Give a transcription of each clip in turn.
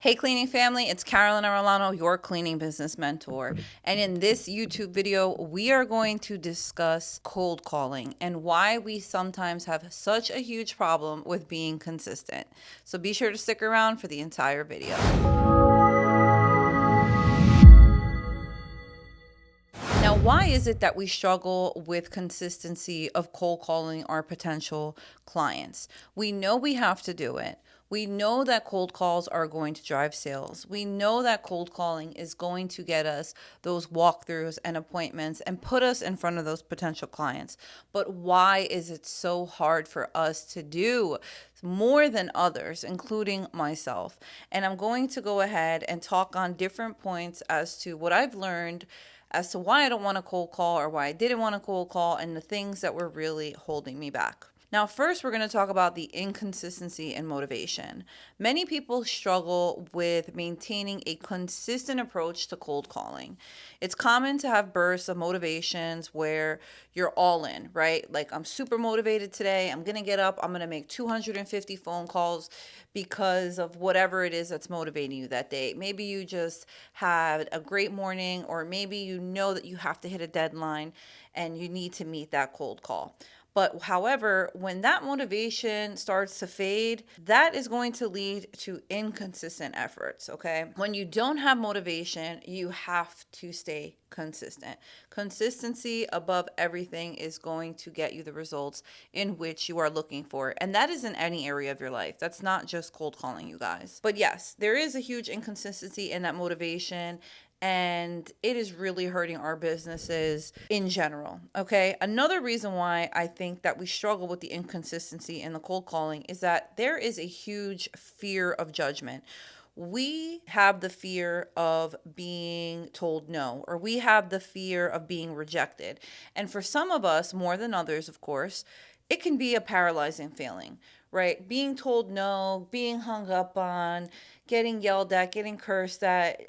Hey cleaning family, it's Carolyn Arellano, your cleaning business mentor. And in this YouTube video, we are going to discuss cold calling and why we sometimes have such a huge problem with being consistent. So be sure to stick around for the entire video. Now, why is it that we struggle with consistency of cold calling our potential clients? We know we have to do it. We know that cold calls are going to drive sales. We know that cold calling is going to get us those walkthroughs and appointments and put us in front of those potential clients. But why is it so hard for us to do more than others, including myself? And I'm going to go ahead and talk on different points as to what I've learned as to why I don't want to cold call or why I didn't want to cold call and the things that were really holding me back. Now, first, we're going to talk about the inconsistency in motivation. Many people struggle with maintaining a consistent approach to cold calling. It's common to have bursts of motivations where you're all in, right? Like, I'm super motivated today. I'm going to get up. I'm going to make 250 phone calls because of whatever it is that's motivating you that day. Maybe you just had a great morning, or maybe you know that you have to hit a deadline and you need to meet that cold call. But however, when that motivation starts to fade, that is going to lead to inconsistent efforts, okay? When you don't have motivation, you have to stay consistent. Consistency above everything is going to get you the results in which you are looking for. And that is in any area of your life. That's not just cold calling, you guys. But yes, there is a huge inconsistency in that motivation, and it is really hurting our businesses in general. Okay. Another reason why I think that we struggle with the inconsistency in the cold calling is that there is a huge fear of judgment. We have the fear of being told no, or we have the fear of being rejected. And for some of us, more than others, of course, it can be a paralyzing feeling, right? Being told no, being hung up on, getting yelled at, getting cursed at.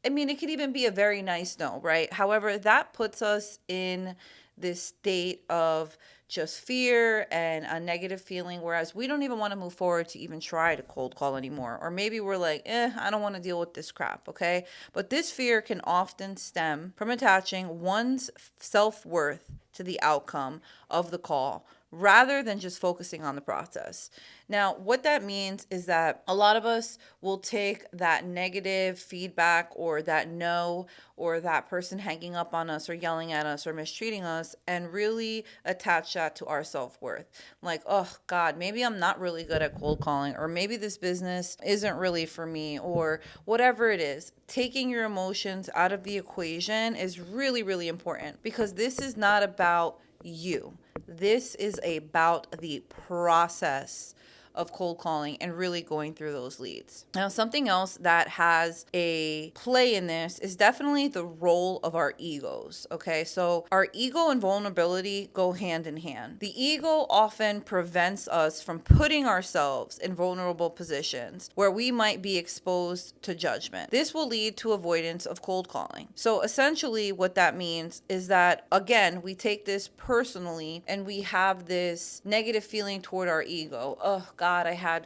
I mean, it could even be a very nice no, right? However, that puts us in this state of just fear and a negative feeling, whereas we don't even want to move forward to even try to cold call anymore. Or maybe we're like, I don't want to deal with this crap, okay? But this fear can often stem from attaching one's self-worth to the outcome of the call rather than just focusing on the process. Now, what that means is that a lot of us will take that negative feedback or that no or that person hanging up on us or yelling at us or mistreating us and really attach that to our self-worth. Like, oh God, maybe I'm not really good at cold calling, or maybe this business isn't really for me, or whatever it is. Taking your emotions out of the equation is really, really important, because this is not about you. This is about the process of cold calling and really going through those leads. Now, something else that has a play in this is definitely the role of our egos. Okay, so our ego and vulnerability go hand in hand. The ego often prevents us from putting ourselves in vulnerable positions where we might be exposed to judgment. This will lead to avoidance of cold calling. So essentially what that means is that, again, we take this personally and we have this negative feeling toward our ego. Oh God, I had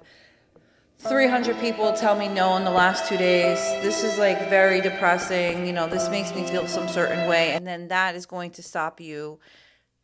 300 people tell me no in the last 2 days. This is like very depressing. This makes me feel some certain way. And then that is going to stop you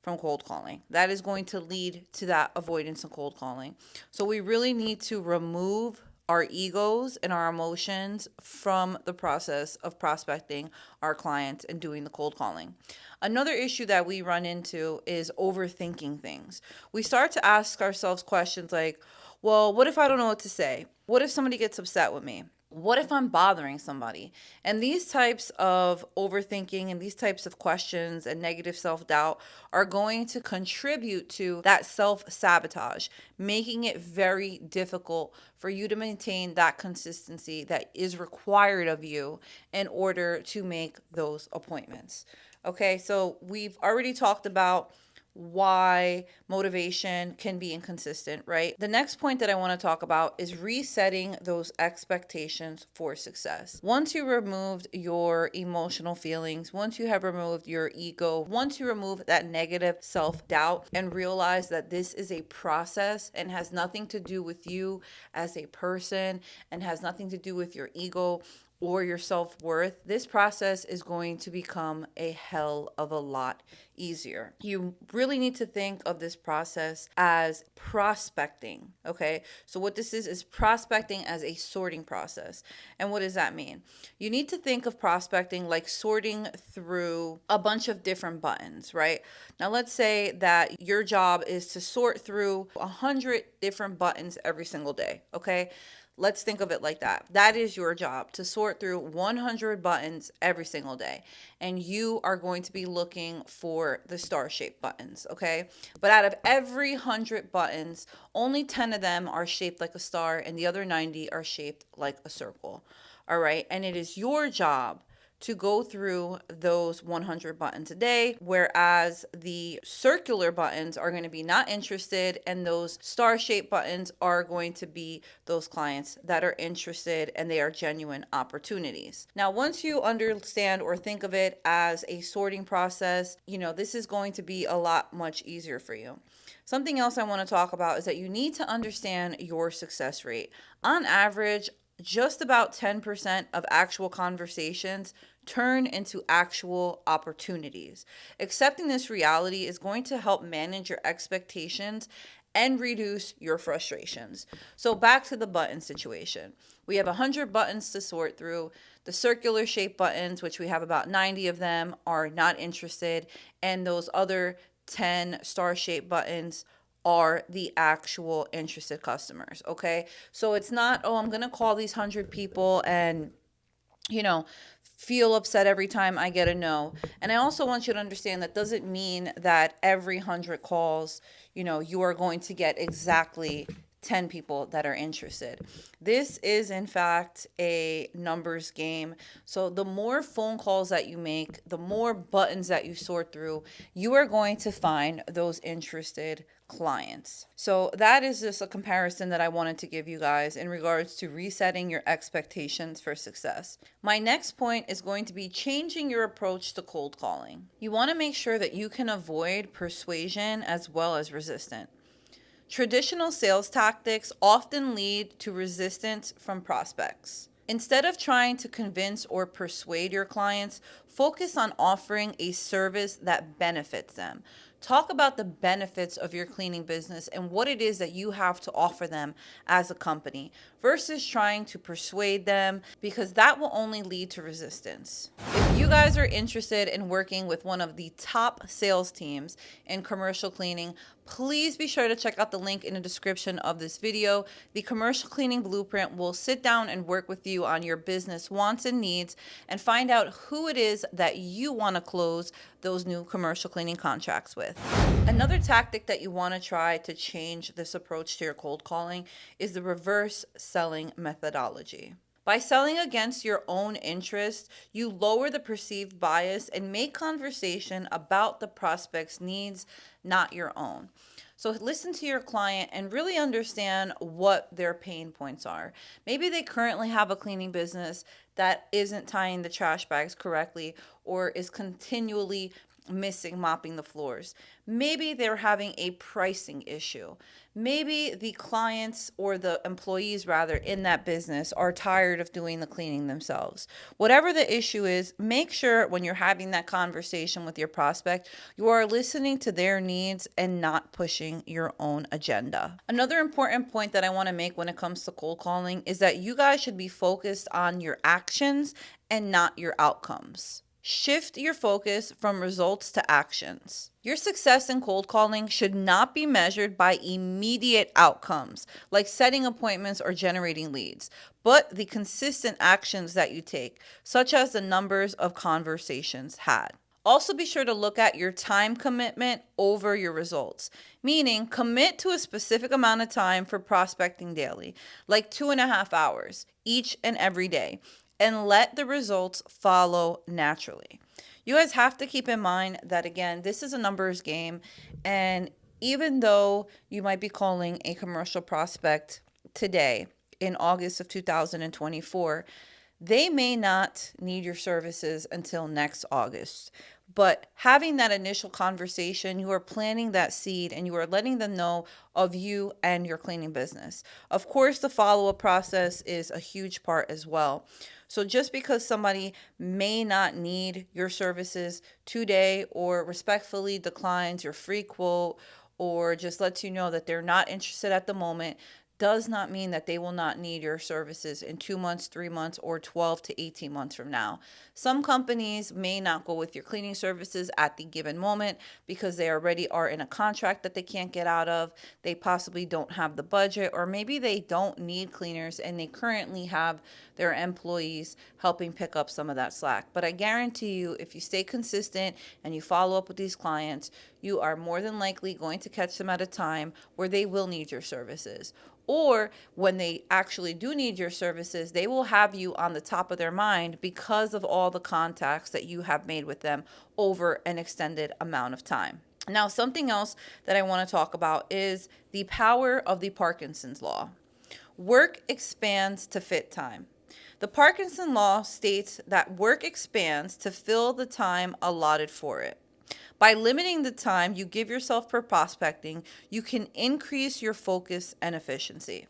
from cold calling. That is going to lead to that avoidance of cold calling. So we really need to remove our egos and our emotions from the process of prospecting our clients and doing the cold calling. Another issue that we run into is overthinking things. We start to ask ourselves questions like, well, what if I don't know what to say? What if somebody gets upset with me? What if I'm bothering somebody? And these types of overthinking and these types of questions and negative self-doubt are going to contribute to that self-sabotage, making it very difficult for you to maintain that consistency that is required of you in order to make those appointments. Okay, so we've already talked about why motivation can be inconsistent, right? The next point that I want to talk about is resetting those expectations for success. Once you removed your emotional feelings, once you have removed your ego, once you remove that negative self-doubt and realize that this is a process and has nothing to do with you as a person and has nothing to do with your ego or your self-worth, this process is going to become a hell of a lot easier. You really need to think of this process as prospecting, okay? So what this is prospecting as a sorting process. And what does that mean? You need to think of prospecting like sorting through a bunch of different buttons, right? Now let's say that your job is to sort through 100 different buttons every single day, okay? Let's think of it like that. That is your job, to sort through 100 buttons every single day. And you are going to be looking for the star-shaped buttons, okay? But out of every 100 buttons, only 10 of them are shaped like a star and the other 90 are shaped like a circle, all right? And it is your job to go through those 100 buttons a day, whereas the circular buttons are going to be not interested, and those star-shaped buttons are going to be those clients that are interested and they are genuine opportunities. Now, once you understand or think of it as a sorting process, this is going to be a lot much easier for you. Something else I want to talk about is that you need to understand your success rate. On average, just about 10% of actual conversations turn into actual opportunities. Accepting this reality is going to help manage your expectations and reduce your frustrations. So back to the button situation. We have 100 buttons to sort through. The circular shaped buttons, which we have about 90 of them, are not interested. And those other 10 star-shaped buttons are the actual interested customers, okay? So it's not, I'm going to call these 100 people and, feel upset every time I get a no. And I also want you to understand that doesn't mean that every 100 calls, you are going to get exactly 10 people that are interested. This is, in fact, a numbers game. So the more phone calls that you make, the more buttons that you sort through, you are going to find those interested clients. So that is just a comparison that I wanted to give you guys in regards to resetting your expectations for success. My next point is going to be changing your approach to cold calling. You want to make sure that you can avoid persuasion as well as resistance. Traditional sales tactics often lead to resistance from prospects. Instead of trying to convince or persuade your clients, focus on offering a service that benefits them. Talk about the benefits of your cleaning business and what it is that you have to offer them as a company versus trying to persuade them, because that will only lead to resistance. If you guys are interested in working with one of the top sales teams in commercial cleaning, please be sure to check out the link in the description of this video. The Commercial Cleaning Blueprint will sit down and work with you on your business wants and needs and find out who it is that you want to close those new commercial cleaning contracts with. Another tactic that you want to try to change this approach to your cold calling is the reverse selling methodology. By selling against your own interest, you lower the perceived bias and make conversation about the prospect's needs, not your own. So listen to your client and really understand what their pain points are. Maybe they currently have a cleaning business that isn't tying the trash bags correctly or is continually mopping the floors. Maybe they're having a pricing issue. Maybe the clients or the employees rather in that business are tired of doing the cleaning themselves. Whatever the issue is, make sure when you're having that conversation with your prospect, you are listening to their needs and not pushing your own agenda. Another important point that I want to make when it comes to cold calling is that you guys should be focused on your actions and not your outcomes. Shift your focus from results to actions. Your success in cold calling should not be measured by immediate outcomes, like setting appointments or generating leads, but the consistent actions that you take, such as the numbers of conversations had. Also, be sure to look at your time commitment over your results, meaning commit to a specific amount of time for prospecting daily, like 2.5 hours each and every day, and let the results follow naturally. You guys have to keep in mind that, again, this is a numbers game. And even though you might be calling a commercial prospect today in August of 2024, they may not need your services until next August. But having that initial conversation, you are planting that seed and you are letting them know of you and your cleaning business. Of course, the follow up process is a huge part as well. So just because somebody may not need your services today or respectfully declines your free quote or just lets you know that they're not interested at the moment, does not mean that they will not need your services in 2 months, 3 months, or 12 to 18 months from now. Some companies may not go with your cleaning services at the given moment because they already are in a contract that they can't get out of. They possibly don't have the budget, or maybe they don't need cleaners and they currently have their employees helping pick up some of that slack. But I guarantee you, if you stay consistent and you follow up with these clients, you are more than likely going to catch them at a time where they will need your services. Or when they actually do need your services, they will have you on the top of their mind because of all the contacts that you have made with them over an extended amount of time. Now, something else that I want to talk about is the power of the Parkinson's law. Work expands to fit time. The Parkinson law states that work expands to fill the time allotted for it. By limiting the time you give yourself for prospecting, you can increase your focus and efficiency.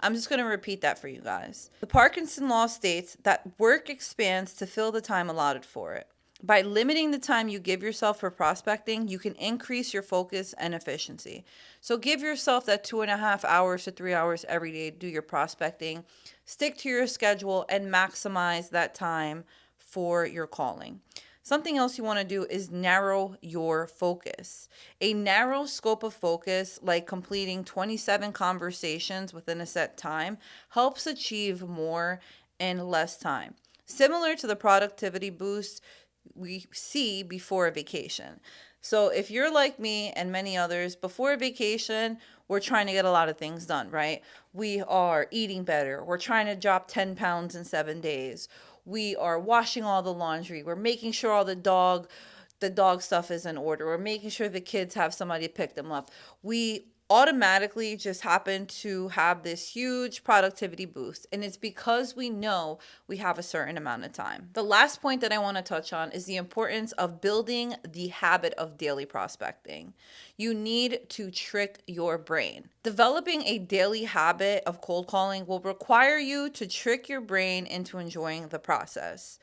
I'm just going to repeat that for you guys. The Parkinson law states that work expands to fill the time allotted for it. By limiting the time you give yourself for prospecting, you can increase your focus and efficiency. So give yourself that 2.5 hours to 3 hours every day to do your prospecting. Stick to your schedule and maximize that time for your calling. Something else you want to do is narrow your focus. A narrow scope of focus, like completing 27 conversations within a set time, helps achieve more in less time. Similar to the productivity boost we see before a vacation. So if you're like me and many others, before a vacation, we're trying to get a lot of things done, right? We are eating better. We're trying to drop 10 pounds in 7 days. We are washing all the laundry. We're making sure all the dog stuff is in order. We're making sure the kids have somebody to pick them up. We automatically just happen to have this huge productivity boost, and it's because we know we have a certain amount of time. The last point that I want to touch on is the importance of building the habit of daily prospecting. You need to trick your brain. Developing a daily habit of cold calling will require you to trick your brain into enjoying the process.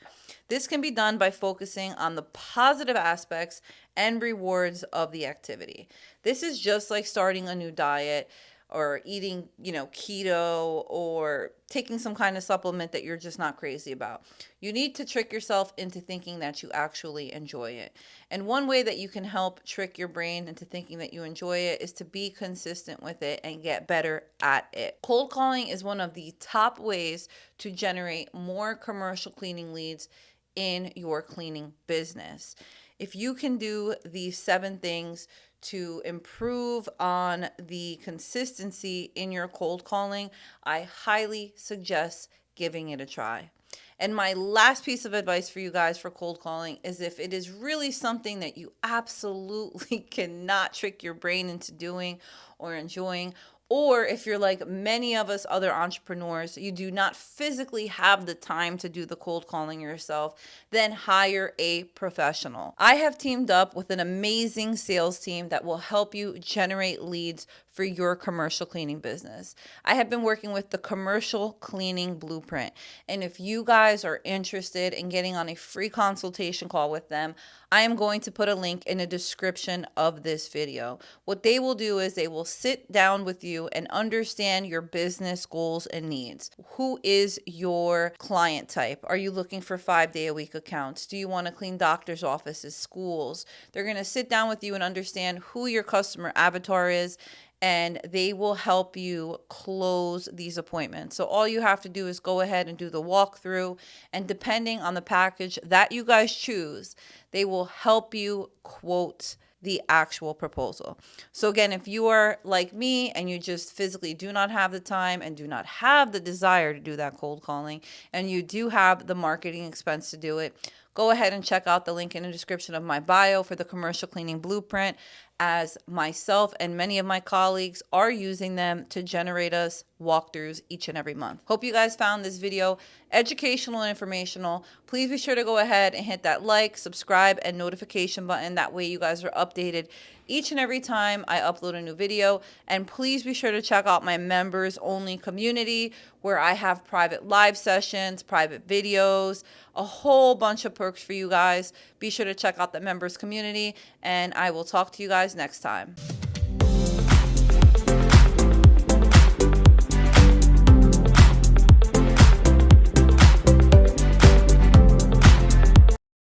This can be done by focusing on the positive aspects and rewards of the activity. This is just like starting a new diet or eating, keto or taking some kind of supplement that you're just not crazy about. You need to trick yourself into thinking that you actually enjoy it. And one way that you can help trick your brain into thinking that you enjoy it is to be consistent with it and get better at it. Cold calling is one of the top ways to generate more commercial cleaning leads in your cleaning business. If you can do these 7 things to improve on the consistency in your cold calling, I highly suggest giving it a try. And my last piece of advice for you guys for cold calling is, if it is really something that you absolutely cannot trick your brain into doing or enjoying, or if you're like many of us other entrepreneurs, you do not physically have the time to do the cold calling yourself, then hire a professional. I have teamed up with an amazing sales team that will help you generate leads for your commercial cleaning business. I have been working with the Commercial Cleaning Blueprint. And if you guys are interested in getting on a free consultation call with them, I am going to put a link in the description of this video. What they will do is they will sit down with you and understand your business goals and needs. Who is your client type? Are you looking for 5-day-a-week accounts? Do you want to clean doctors' offices, schools? They're going to sit down with you and understand who your customer avatar is, and they will help you close these appointments. So all you have to do is go ahead and do the walkthrough, and depending on the package that you guys choose, they will help you quote the actual proposal. So again, if you are like me and you just physically do not have the time and do not have the desire to do that cold calling, and you do have the marketing expense to do it, go ahead and check out the link in the description of my bio for the commercial cleaning blueprint, as myself and many of my colleagues are using them to generate us walkthroughs each and every month. Hope you guys found this video educational and informational. Please be sure to go ahead and hit that like, subscribe, and notification button. That way you guys are updated each and every time I upload a new video. And please be sure to check out my members only community, where I have private live sessions, private videos, a whole bunch of perks for you guys. Be sure to check out the members community, and I will talk to you guys next time.